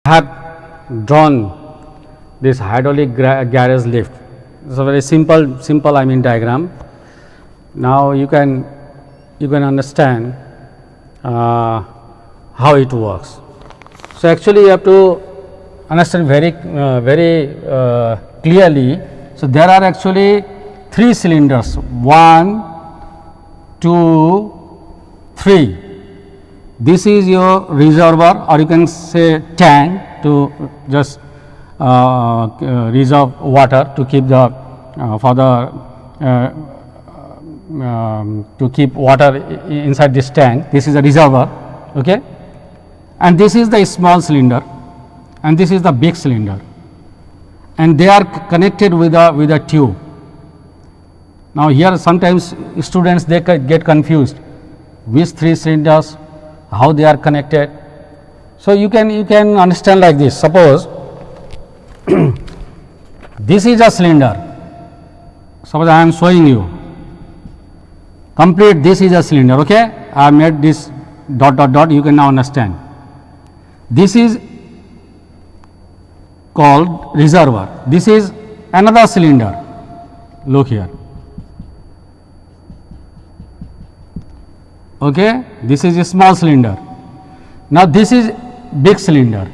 have drawn this hydraulic garage lift. It's a very simple diagram. Now you can understand how it works. So actually you have to understand very clearly. So there are actually 3 cylinders, 1, 2, 3. This is your reservoir, or you can say tank, to just reserve water to keep the to keep water inside this tank. This is a reservoir, okay, and this is the small cylinder, and this is the big cylinder, and they are connected with a tube. Now here sometimes students they get confused which 3 cylinders, how they are connected. So you can understand like this. Suppose this is a cylinder. Suppose I am showing you complete, this is a cylinder, okay. I have made this dot dot dot, you can now understand. This is called reservoir. This is another cylinder. Look here, okay. This is a small cylinder. Now this is big cylinder.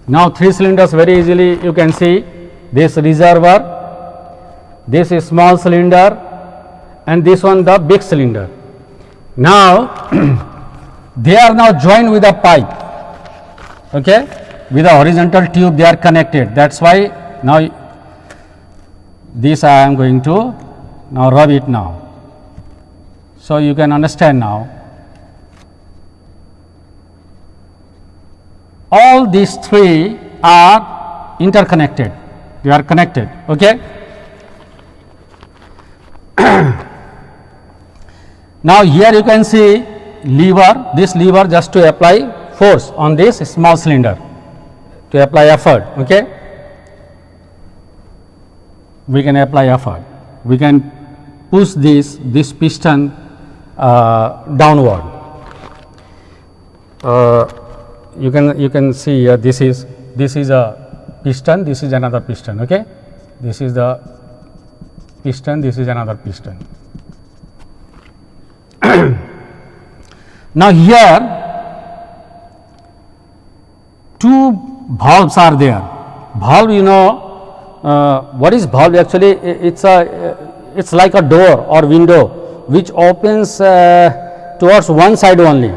Now 3 cylinders, very easily you can see this reservoir, this is small cylinder, and this one the big cylinder. Now they are now joined with a pipe, okay, with a horizontal tube they are connected. That's why now this I am going to now rub it now. So you can understand now. All these 3 are interconnected, they are connected, okay. Now here you can see lever, this lever just to apply force on this small cylinder, to apply effort, okay. We can apply effort, we can push this piston downward. You can see this is a piston, this is another piston, okay. This is the piston, this is another piston. Now here 2 valves are there. Valve, you know what is valve actually? It's like a door or window which opens towards one side only.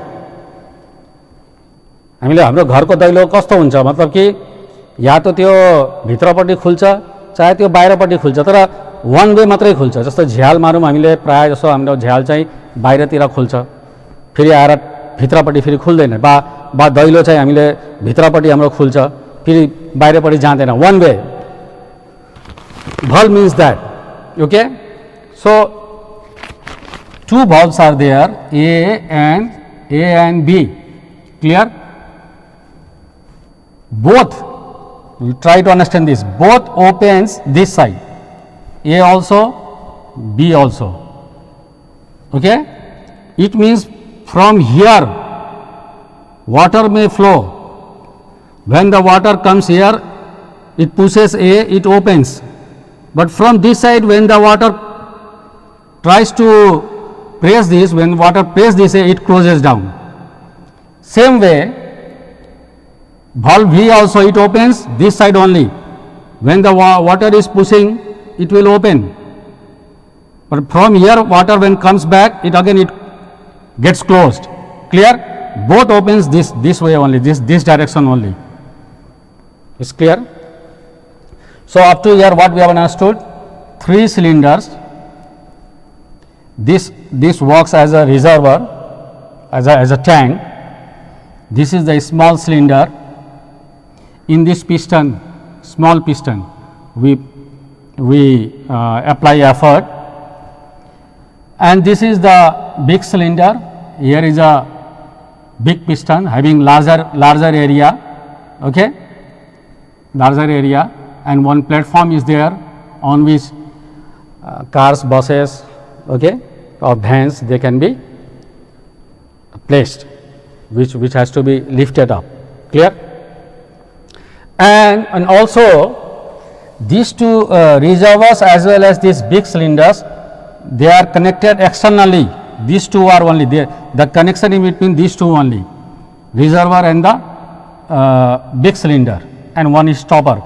हामीले हाम्रो घरको दैलो कस्तो हुन्छ, मतलब कि या त त्यो भित्रपट्टि खुल्छ चाहे त्यो बाहिरपट्टि खुल्छ, तर वन वे मात्रै खुल्छ. जस्तो झ्याल मारौँ हामीले, प्राय जसो हाम्रो झ्याल चाहिँ बाहिरतिर खुल्छ, फेरि आएर भित्रपट्टि फेरि खुल्दैन, बा दैलो चाहिँ हामीले भित्रपट्टि हाम्रो खुल्छ, फेरि बाहिरपट्टि जाँदैन, one way. Valve means that, okay. So 2 valves are there, A and B, clear. Both, you try to understand this, both opens this side, A also, B also, okay. It means from here water may flow. When the water comes here, it pushes A, it opens, but from this side when the water tries to press this, when water press this A, it closes down. Same way valve V also, it opens this side only. When the water is pushing, it will open, but from here water when comes back, it gets closed, clear. Both opens this way only, this direction only. Is clear? So up to here what we have understood, 3 cylinders. This works as a reservoir, as a tank. This is the small cylinder. In this piston, small piston, we apply effort, and this is the big cylinder. Here is a big piston having larger area, okay, larger area, and one platform is there on which cars, buses, okay, or vans, they can be placed. which has to be lifted up. Clear? And also these two reservoirs as well as these big cylinders, they are connected externally. These two are only there. The connection in between these two only, reservoir and the big cylinder, and one is stopper.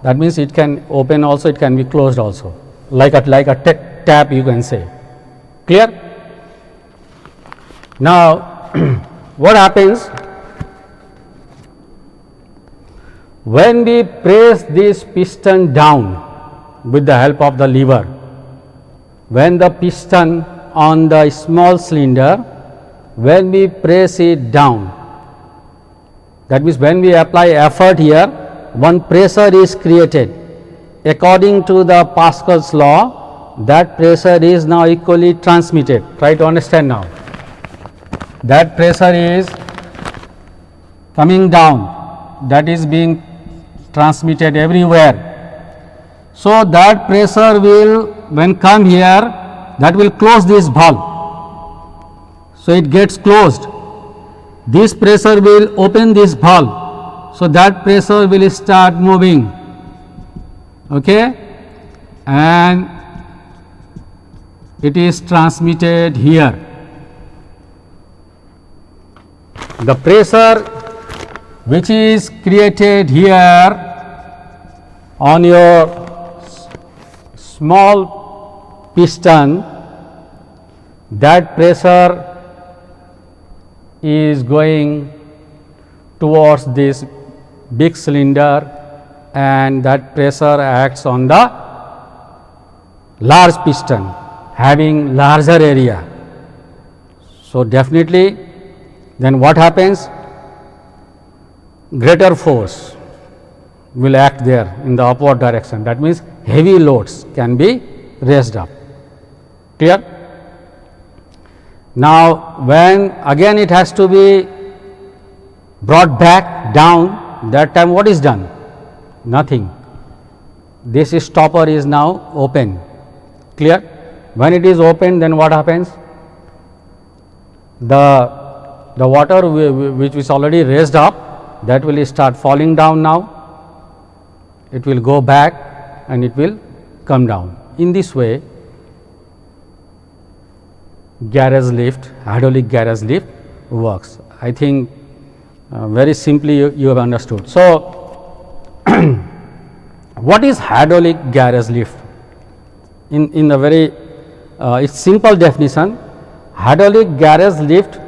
That means it can open also, it can be closed also, like a tap you can say. Clear? Now what happens when we press this piston down with the help of the lever? When the piston on the small cylinder, when we press it down, that means when we apply effort here, one pressure is created. According to the Pascal's law, that pressure is now equally transmitted. Try to understand now. That pressure is coming down, that is being transmitted everywhere. So that pressure will, when come here, that will close this valve. So it gets closed. This pressure will open this valve. So that pressure will start moving. Okay, and it is transmitted here. The pressure which is created here on your small piston, that pressure is going towards this big cylinder, and that pressure acts on the large piston having larger area. So definitely then what happens? Greater force will act there in the upward direction. That means heavy loads can be raised up. Clear? Now when again it has to be brought back down, that time what is done? Nothing. This stopper is now open. Clear? When it is open, then what happens? The water which is already raised up, that will start falling down now. It will go back and it will come down. In this way, garage lift, hydraulic garage lift works. I think very simply you have understood. So what is hydraulic garage lift? In the very its simple definition, hydraulic garage lift,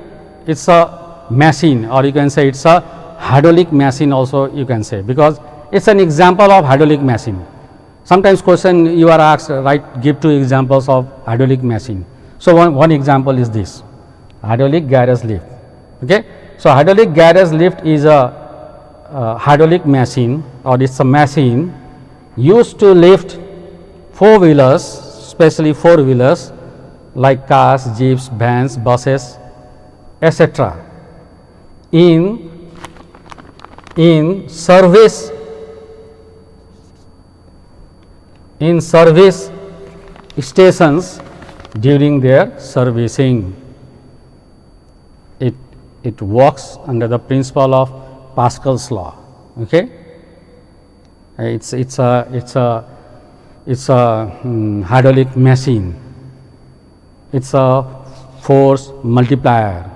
it's a machine, or you can say it's a hydraulic machine also you can say, because it's an example of hydraulic machine. Sometimes question you are asked, give 2 examples of hydraulic machine. So one example is this, hydraulic garage lift. Okay. So hydraulic garage lift is a hydraulic machine, or it's a machine used to lift 4-wheelers, especially 4-wheelers like cars, jeeps, vans, buses, etc. in service stations during their servicing. It works under the principle of Pascal's law. Okay, it's a hydraulic machine. It's a force multiplier.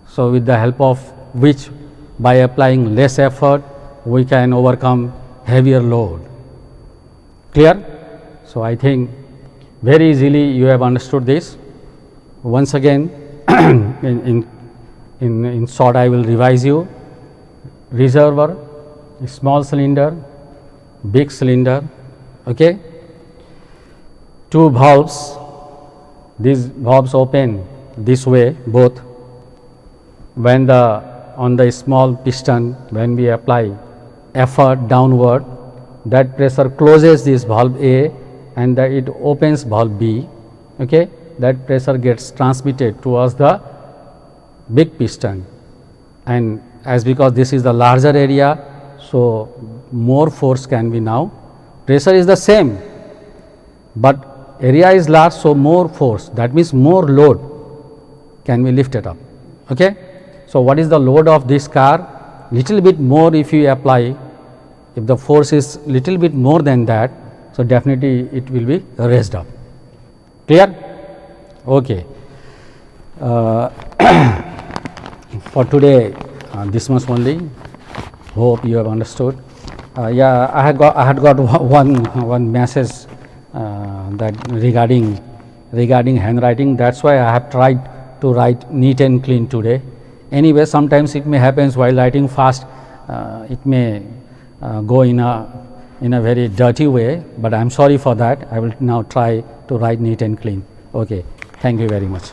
So with the help of which, by applying less effort, we can overcome heavier load. Clear? So I think very easily you have understood this. Once again, in short, I will revise you. Reservoir, small cylinder, big cylinder. Okay. 2 valves. These valves open this way both. When on the small piston, when we apply effort downward, that pressure closes this valve A and it opens valve B. Okay. That pressure gets transmitted towards the big piston, and because this is the larger area, so more force can be now. Pressure is the same, but area is large, so more force, that means more load can be lifted up. Okay. So what is the load of this car? Little bit more if you apply, if the force is little bit more than that, so definitely it will be raised up. Clear? Okay. For today, this much only. Hope you have understood. Yeah, I had got one message that regarding handwriting. That's why I have tried to write neat and clean today. Anyway, sometimes it may happen while writing fast, it may go in a very dirty way, but I am sorry for that. I will now try to write neat and clean. Okay, thank you very much.